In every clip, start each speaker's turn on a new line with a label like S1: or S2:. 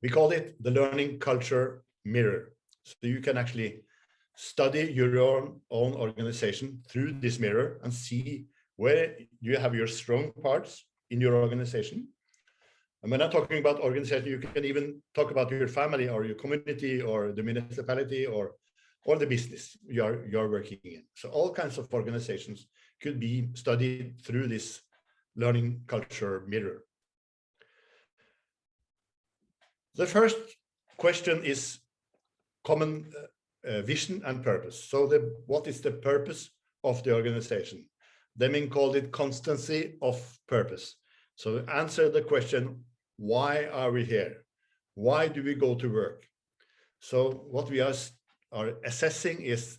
S1: We call it the learning culture mirror. So you can actually study your own organization through this mirror and see where you have your strong parts in your organization. And when I'm talking about organization, you can even talk about your family or your community or the municipality or the business you're working in. So all kinds of organizations could be studied through this learning culture mirror. The first question is common vision and purpose. So what is the purpose of the organization? Deming called it constancy of purpose. So answer the question, why are we here? Why do we go to work? So what we are assessing is,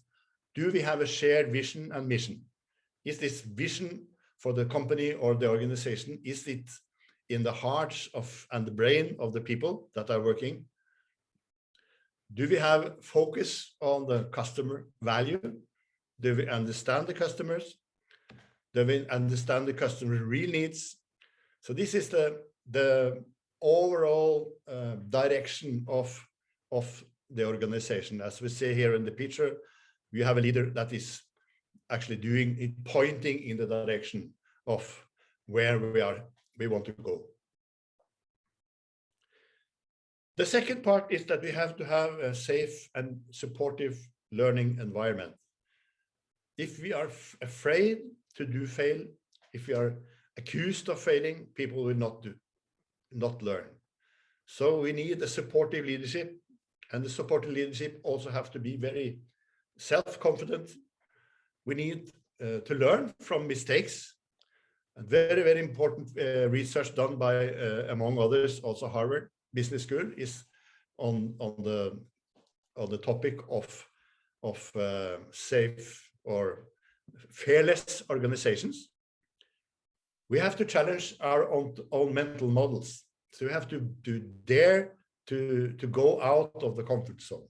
S1: do we have a shared vision and mission? Is this vision for the company or the organization, is it in the hearts of and the brain of the people that are working? Do we have focus on the customer value? Do we understand the customers? Do we understand the customer's real needs? So this is the overall direction of the organization. As we say here in the picture, we have a leader that is actually doing it, pointing in the direction of where we want to go. The second part is that we have to have a safe and supportive learning environment. If we are afraid to fail, if we are accused of failing, people will not learn. So we need a supportive leadership, and the supportive leadership also have to be very self-confident. We need to learn from mistakes. And very, very important research done by, among others, also Harvard Business School is on the topic of safe or fearless organizations. We have to challenge our own mental models. So we have to dare to go out of the comfort zone.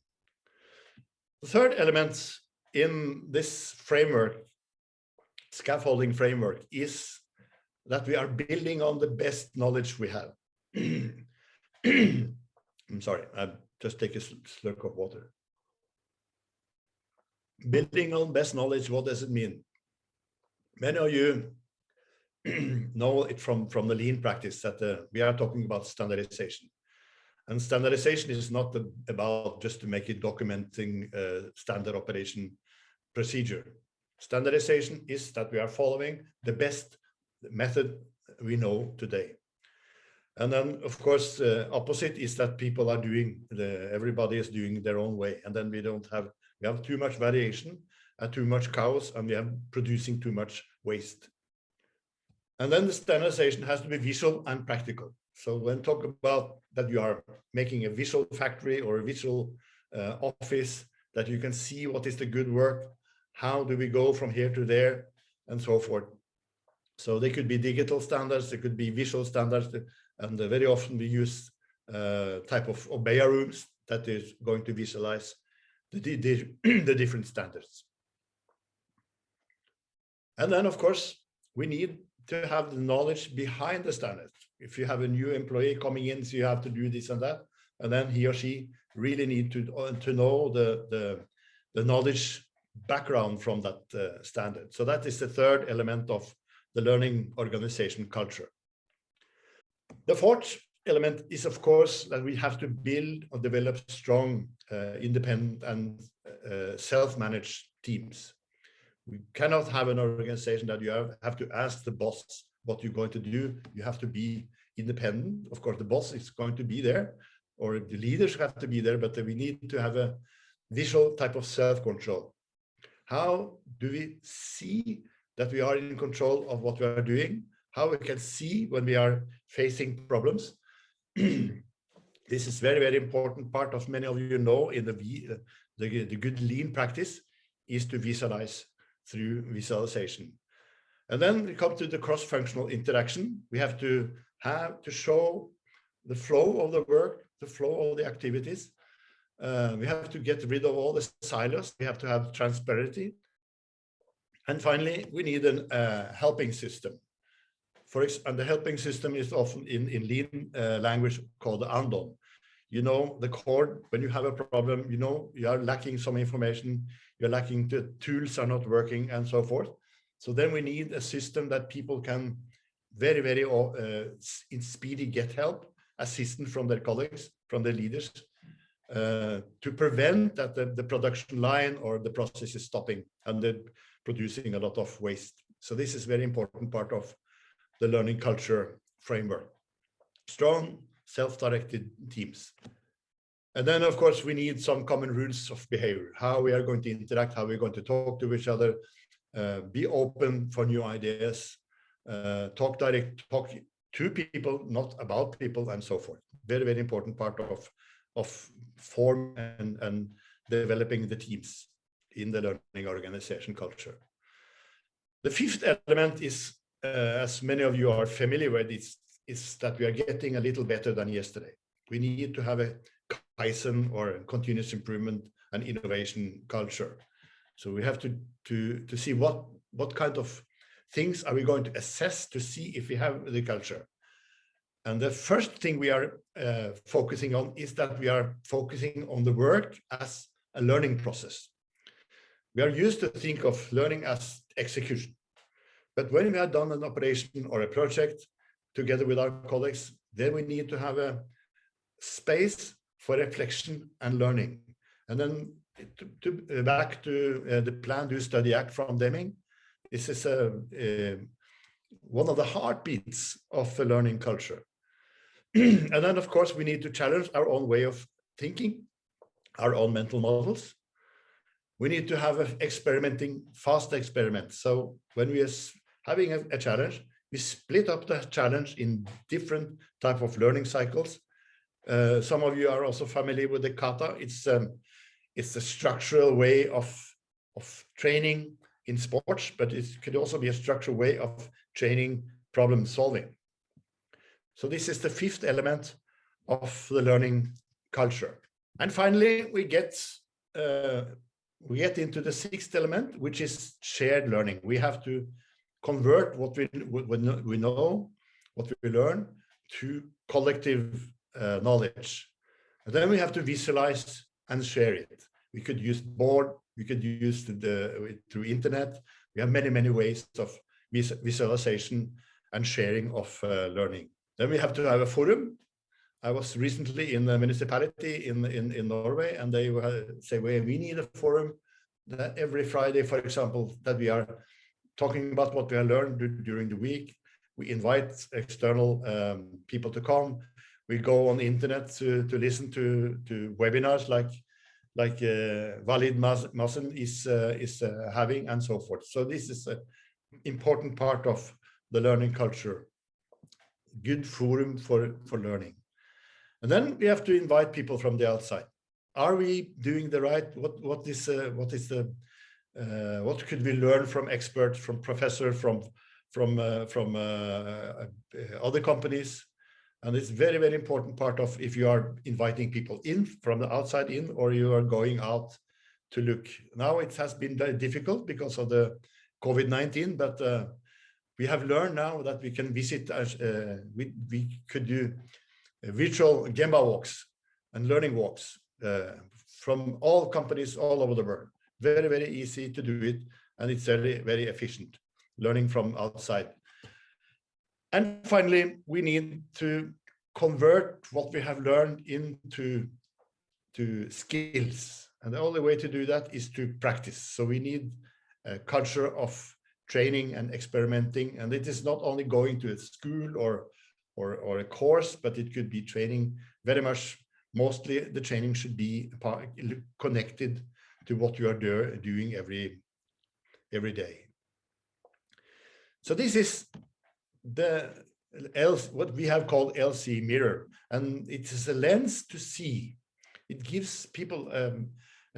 S1: The third element in this framework, scaffolding framework, is that we are building on the best knowledge we have. I'm sorry, I'll just take a slurp of water. Building on best knowledge, what does it mean? Many of you know it from the lean practice that we are talking about standardization. And standardization is not about just to make it documenting standard operation procedure. Standardization is that we are following the best method we know today. And then, of course, the opposite is that people are doing, everybody is doing their own way. And then we have too much variation and too much chaos, and we are producing too much waste. And then the standardization has to be visual and practical. So when talk about that you are making a visual factory or a visual office, that you can see what is the good work, how do we go from here to there, and so forth. So they could be digital standards, they could be visual standards, and very often we use type of Obeya rooms that is going to visualize the different standards. And then, of course, we need to have the knowledge behind the standards. If you have a new employee coming in, so you have to do this and that, and then he or she really need to know the knowledge background from that standard. So that is the third element of the learning organization culture. The fourth element is, of course, that we have to build or develop strong, independent and self-managed teams. We cannot have an organization that you have to ask the boss what you're going to do. You have to be independent. Of course, the boss is going to be there, or the leaders have to be there, but we need to have a visual type of self-control. How do we see that we are in control of what we are doing? How we can see when we are facing problems? This is very, very important part of, many of you know, in the good lean practice is to visualize through visualization. And then we come to the cross-functional interaction. We have to show the flow of the work, the flow of the activities. We have to get rid of all the silos. We have to have transparency. And finally, we need a helping system. And the helping system is often in lean language called the andon. you know the core. When you have a problem, you know you are lacking some information, you're lacking, the tools are not working, and so forth. So then we need a system that people can very, very in speedy get help, assistance from their colleagues, from their leaders, to prevent that the production line or the process is stopping and they're producing a lot of waste. So this is very important part of the learning culture framework. Strong, self-directed teams. And then, of course, we need some common rules of behavior, how we are going to interact, how we're going to talk to each other, be open for new ideas, talk to people, not about people, and so forth. Very, very important part of form and developing the teams in the learning organization culture. The fifth element is, as many of you are familiar with, is that we are getting a little better than yesterday. We need to have a Kaizen, or a continuous improvement and innovation culture. So we have to see what kind of things are we going to assess to see if we have the culture. And the first thing we are focusing on is that we are focusing on the work as a learning process. We are used to think of learning as execution. But when we have done an operation or a project together with our colleagues, then we need to have a space for reflection and learning. And then back to the plan, do, study, act from Deming. This is one of the heartbeats of the learning culture. And then, of course, we need to challenge our own way of thinking, our own mental models. We need to have experimenting, fast experiments. So when we are having a challenge, we split up the challenge in different type of learning cycles. Some of you are also familiar with the kata. It's a structural way of training in sports, but it could also be a structural way of training problem solving. So this is the fifth element of the learning culture. And finally, we get into the sixth element, which is shared learning. We have to convert what we know, what we learn, to collective knowledge. And then we have to visualize and share it. We could use board, we could use through internet. We have many, many ways of visualization and sharing of learning. Then we have to have a forum. I was recently in the municipality in Norway, and they say, well, we need a forum that every Friday, for example, that we are talking about what we have learned during the week. We invite external people to come. We go on the internet to listen to webinars like Walid Masen is having, and so forth. So this is an important part of the learning culture. Good forum for learning. And then we have to invite people from the outside. Are we doing the right? What could we learn from experts, from professors, from other companies? And it's very, very important part of if you are inviting people in from the outside in, or you are going out to look. Now it has been very difficult because of the COVID-19, but we have learned now that we can visit, we could do virtual Gemba walks and learning walks from all companies all over the world. Very, very easy to do it, and it's very, very efficient, learning from outside. And finally, we need to convert what we have learned into skills. And the only way to do that is to practice. So we need a culture of training and experimenting. And it is not only going to a school or a course, but it could be training very much. Mostly the training should be connected to what you are doing every day. So this is what we have called LC mirror, and it is a lens to see. It gives people a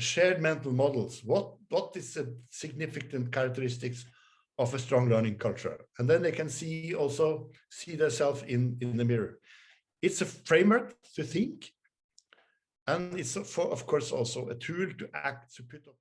S1: shared mental models. What is the significant characteristics of a strong learning culture? And then they can see themselves in the mirror. It's a framework to think, and it's of course also a tool to act, to put up.